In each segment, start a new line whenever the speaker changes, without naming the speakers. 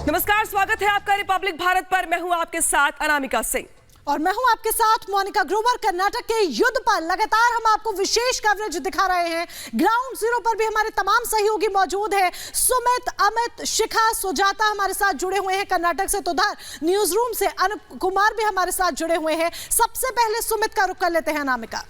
नमस्कार, स्वागत है आपका रिपब्लिक भारत पर। मैं हूं आपके साथ अनामिका सिंह
और मैं हूं आपके साथ मोनिका ग्रोवर। कर्नाटक के युद्ध पर लगातार हम आपको विशेष कवरेज दिखा रहे हैं। ग्राउंड जीरो पर भी हमारे तमाम सहयोगी मौजूद हैं। सुमित, अमित, शिखा, सुजाता हमारे साथ जुड़े हुए हैं कर्नाटक से। तो उधर न्यूज रूम से अनुप कुमार भी हमारे साथ जुड़े हुए हैं। सबसे पहले सुमित का रुख कर लेते हैं अनामिका।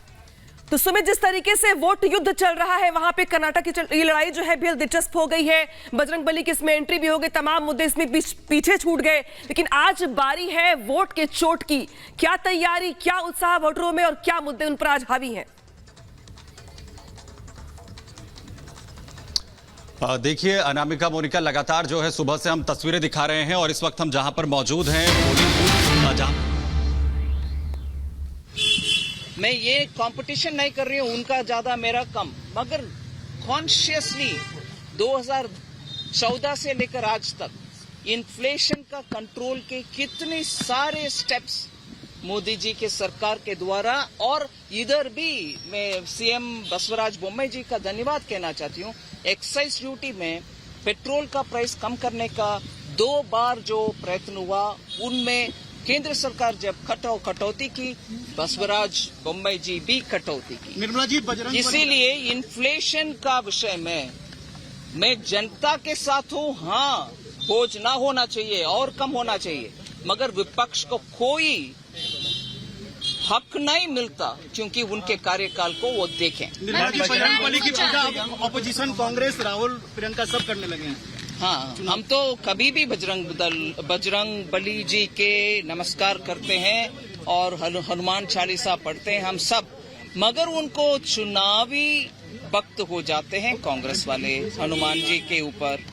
तो सुमित, जिस तरीके से वोट युद्ध चल रहा है वहां पे कर्नाटक की ये लड़ाई जो है बेहद दिलचस्प हो गई है। बजरंगबली की इसमें एंट्री भी हो गई, तमाम मुद्दे इसमें पीछे छूट गए। लेकिन आज बारी है वोट के चोट की। क्या तैयारी, क्या उत्साह वोटरों में और क्या मुद्दे उन पर आज हावी हैं?
देखिए अनामिका, मोनिका, लगातार जो है सुबह से हम तस्वीरें दिखा रहे हैं और इस वक्त हम जहां पर मौजूद हैं
मैं ये कंपटीशन नहीं कर रही हूँ, उनका ज्यादा मेरा कम, मगर कॉन्शियसली 2014 से लेकर आज तक इन्फ्लेशन का कंट्रोल के कितने सारे स्टेप्स मोदी जी के सरकार के द्वारा, और इधर भी मैं सीएम बसवराज बोम्मई जी का धन्यवाद कहना चाहती हूँ। एक्साइज ड्यूटी में पेट्रोल का प्राइस कम करने का 2 बार जो प्रयत्न हुआ, उनमें केंद्र सरकार जब कटौती की, बसवराज बोम्मई जी भी कटौती की।
निर्मला जी,
इसीलिए इन्फ्लेशन का विषय में मैं जनता के साथ हूँ। हाँ, बोझ ना होना चाहिए और कम होना चाहिए, मगर विपक्ष को कोई हक नहीं मिलता क्योंकि उनके कार्यकाल को वो देखें।
निर्मला जी, बजरंगबली की पूजा अब ऑपोजिशन कांग्रेस, राहुल, प्रियंका सब करने लगे हैं।
हाँ, हम तो कभी भी बजरंग बली जी के नमस्कार करते हैं और हनुमान चालीसा पढ़ते हैं हम सब, मगर उनको चुनावी वक्त हो जाते हैं कांग्रेस वाले हनुमान जी के ऊपर।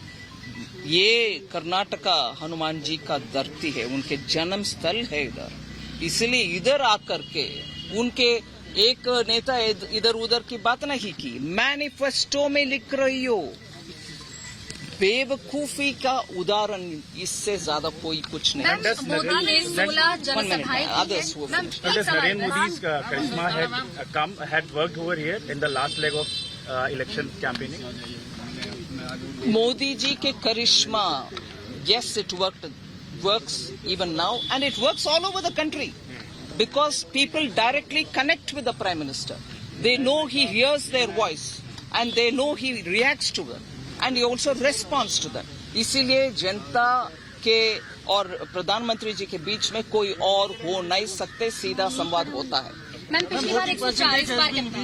ये कर्नाटका हनुमान जी का धरती है, उनके जन्म स्थल है इधर, इसलिए इधर आकर के उनके एक नेता इधर उधर की बात नहीं की। मैनिफेस्टो में लिख रही हो, बेवकूफी का उदाहरण इससे ज्यादा कोई कुछ नहीं।
मोदी ने 16 जनसभाएं की हैं।
Does Narendra Modi's charisma had worked over here in the last leg of election campaigning?
Modi ji के करिश्मा, yes, it works even now, and it works all over the country because people directly connect with the Prime Minister. They know he hears their voice and they know he reacts to them. And he also responds to them. इसीलिए जनता के और प्रधानमंत्री जी के बीच में कोई और हो नहीं सकते, सीधा संवाद होता है।
मैम, पिछली बार 104, इस बार कितना?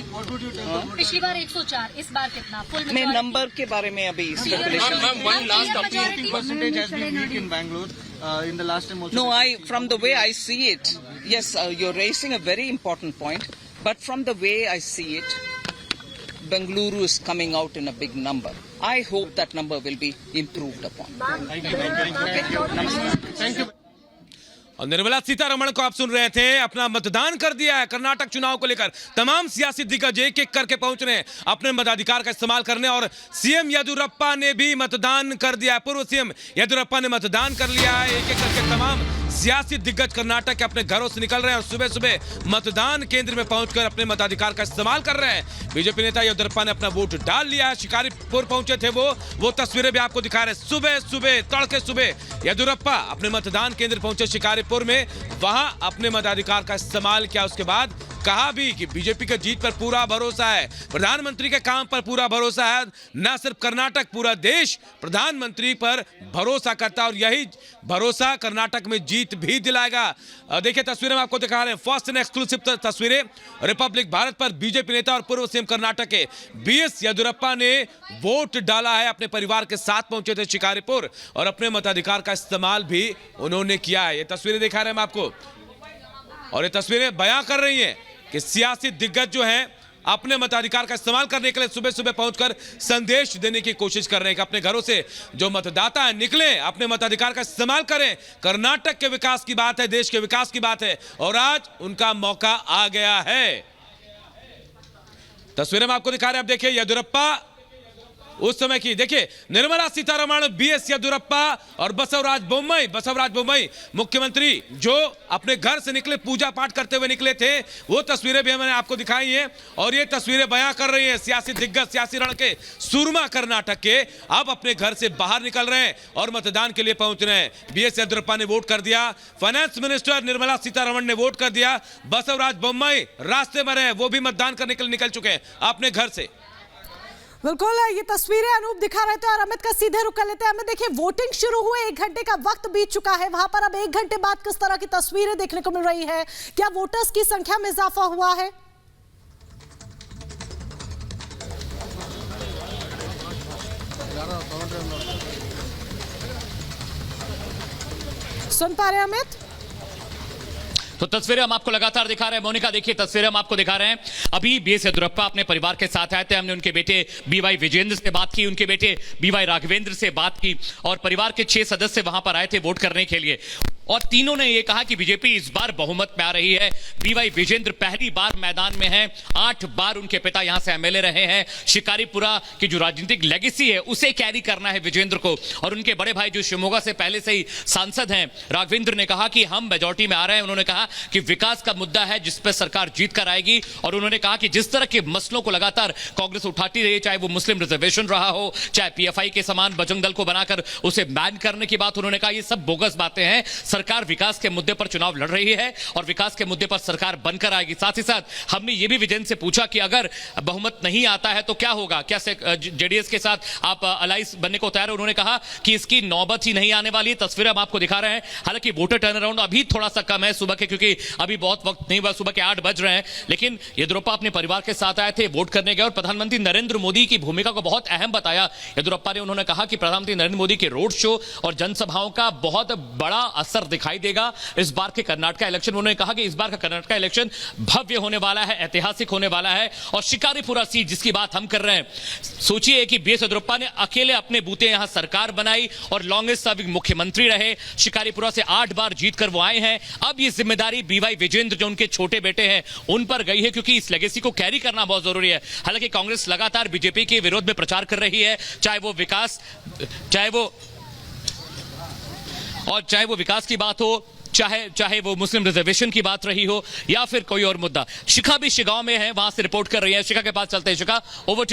पिछली बार 104, इस बार कितना? फुल
मैं नंबर के बारे में अभी speculation. No, from the way I see it, yes, you're raising a very important point, but from the way I see it, Bengaluru is coming out in a big number. I hope that number will be improved upon.
Thank you.
और निर्मला सीतारमण को आप सुन रहे थे, अपना मतदान कर दिया है। कर्नाटक चुनाव को लेकर तमाम सियासी दिग्गज एक एक करके पहुंच रहे हैं अपने मताधिकार का इस्तेमाल करने, और सीएम येदियुरप्पा ने भी मतदान कर दिया है। पूर्व सीएम येदियुरप्पा ने मतदान कर लिया है। एक एक करके तमाम सियासी दिग्गज कर्नाटक के अपने घरों से निकल रहे हैं और सुबह सुबह मतदान केंद्र में पहुंचकर अपने मताधिकार का इस्तेमाल कर रहे हैं। बीजेपी नेता येदियुरप्पा ने अपना वोट डाल लिया है। शिकारीपुर पहुंचे थे वो तस्वीरें भी आपको दिखा रहे हैं। सुबह सुबह, तड़के सुबह येदियुरप्पा अपने मतदान केंद्र पहुंचे शिकारीपुर में, वहां अपने मताधिकार का इस्तेमाल किया। उसके बाद कहा भी कि बीजेपी के जीत पर पूरा भरोसा है, प्रधानमंत्री के काम पर पूरा भरोसा है। न सिर्फ कर्नाटक, पूरा देश प्रधानमंत्री पर भरोसा करता है और यही भरोसा कर्नाटक में जीत भी दिलाएगा। देखिए तस्वीरें में आपको दिखा रहे हैं, फर्स्ट एंड एक्सक्लूसिव तस्वीरें रिपब्लिक भारत पर। बीजेपी नेता और पूर्व सीएम कर्नाटक के बीएस येदियुरप्पा ने वोट डाला है, अपने परिवार के साथ पहुंचे थे शिकारीपुर और अपने मताधिकार का इस्तेमाल भी उन्होंने किया है। ये तस्वीरें दिखा रहे हैं हम आपको, और ये तस्वीरें बयां कर रही हैं कि सियासी दिग्गज जो हैं अपने मताधिकार का इस्तेमाल करने के लिए सुबह सुबह पहुंचकर संदेश देने की कोशिश कर रहे हैं कि अपने घरों से जो मतदाता है निकले, अपने मताधिकार का इस्तेमाल करें। कर्नाटक के विकास की बात है, देश के विकास की बात है, और आज उनका मौका आ गया है। तस्वीरें में आपको दिखा रहे हैं, आप देखिए येदियुरप्पा उस समय की। देखिए निर्मला सीतारमण, बीएस येदियुरप्पा और बसवराज बोम्मई मुख्यमंत्री जो अपने घर से निकले, पूजा पाठ करते हुए निकले थे, वो तस्वीरें भी मैंने आपको दिखाई हैं और ये तस्वीरें बयां कर रही है सियासी दिग्गज, सियासी रण के सूरमा कर्नाटक के अब अपने घर से बाहर निकल रहे हैं और मतदान के लिए पहुंच रहे हैं। बीएस येदियुरप्पा ने वोट कर दिया, फाइनेंस मिनिस्टर निर्मला सीतारमण ने वोट कर दिया, बसवराज बोम्मई रास्ते में रहे, वो भी मतदान करने के लिए निकल चुके हैं अपने घर से।
बिल्कुल, ये तस्वीरें अनूप दिखा रहे थे और अमित का सीधे रुक कर लेते हैं। अमित देखिए, वोटिंग शुरू हुए 1 घंटे का वक्त बीत चुका है, वहां पर अब 1 घंटे बाद किस तरह की तस्वीरें देखने को मिल रही है? क्या वोटर्स की संख्या में इजाफा हुआ है? सुन पा रहे हैं अमित?
तो तस्वीरें हम आपको लगातार दिखा रहे हैं। मोनिका देखिए, तस्वीरें हम आपको दिखा रहे हैं। अभी बीएस येदियुरप्पा अपने परिवार के साथ आए थे, हमने उनके बेटे बीवाई विजेंद्र से बात की, उनके बेटे बीवाई राघवेंद्र से बात की और परिवार के 6 सदस्य वहां पर आए थे वोट करने के लिए और तीनों ने यह कहा कि बीजेपी इस बार बहुमत में आ रही है। बीवाई विजेंद्र पहली बार मैदान में हैं, 8 बार उनके पिता यहां से एमएलए रहे हैं। शिकारीपुरा की जो राजनीतिक लेगेसी है उसे कैरी करना है विजेंद्र को और उनके बड़े भाई जो शिवमोगा से पहले से ही सांसद हैं राघवेंद्र ने कहा कि हम मेजॉरिटी में आ रहे हैं। उन्होंने कहा कि विकास का मुद्दा है जिस पर सरकार जीत कर आएगी और उन्होंने कहा कि जिस तरह के मसलों को लगातार कांग्रेस उठाती रही, चाहे वो मुस्लिम रिजर्वेशन रहा हो, चाहे पीएफआई के समान बजरंग दल को बनाकर उसे बैन करने की बात, उन्होंने कहा ये सब बोगस बातें हैं। सरकार विकास के मुद्दे पर चुनाव लड़ रही है और विकास के मुद्दे पर सरकार बनकर आएगी। साथ ही साथ हमने ये भी विजेंद्र से पूछा कि अगर बहुमत नहीं आता है तो क्या होगा, क्या जेडीएस के साथ आप अलायंस बनने को तैयार है? उन्होंने कहा कि इसकी नौबत ही नहीं आने वाली। तस्वीरें हम आपको दिखा रहे हैं। हालांकि वोटर टर्न अराउंड अभी थोड़ा सा कम है सुबह के, क्योंकि अभी बहुत वक्त नहीं हुआ, सुबह के 8 बज रहे हैं, लेकिन येदियुरप्पा अपने परिवार के साथ आए थे, वोट करने गए और प्रधानमंत्री नरेंद्र मोदी की भूमिका को बहुत अहम बताया येदियुरप्पा ने। उन्होंने कहा कि प्रधानमंत्री नरेंद्र मोदी के रोड शो और जनसभाओं का बहुत बड़ा असर दिखाई देगा इस बार के कर्नाटक इलेक्शन। उन्होंने कहा कि इस बार का कर्नाटक इलेक्शन भव्य होने वाला है, ऐतिहासिक होने वाला है और शिकारीपुरा सीट जिसकी बात हम कर रहे हैं, सोचिए कि बीएस येदियुरप्पा ने अकेले अपने बूते यहां सरकार बनाई और लॉन्गेस्ट सर्विंग मुख्यमंत्री रहे। शिकारीपुरा से 8 बार जीतकर वो आए हैं। अब ये जिम्मेदारी बीवाई विजेंद्र जो उनके छोटे बेटे हैं उन पर गई है, क्योंकि इस लेगेसी को कैरी करना बहुत जरूरी है। हालांकि कांग्रेस लगातार बीजेपी के विरोध में प्रचार कर रही है, चाहे वो विकास की बात हो, चाहे वो मुस्लिम रिजर्वेशन की बात रही हो या फिर कोई और मुद्दा। शिखा भी शिगांव में है, वहां से रिपोर्ट कर रही है। शिखा के पास चलते हैं। शिखा, ओवर टू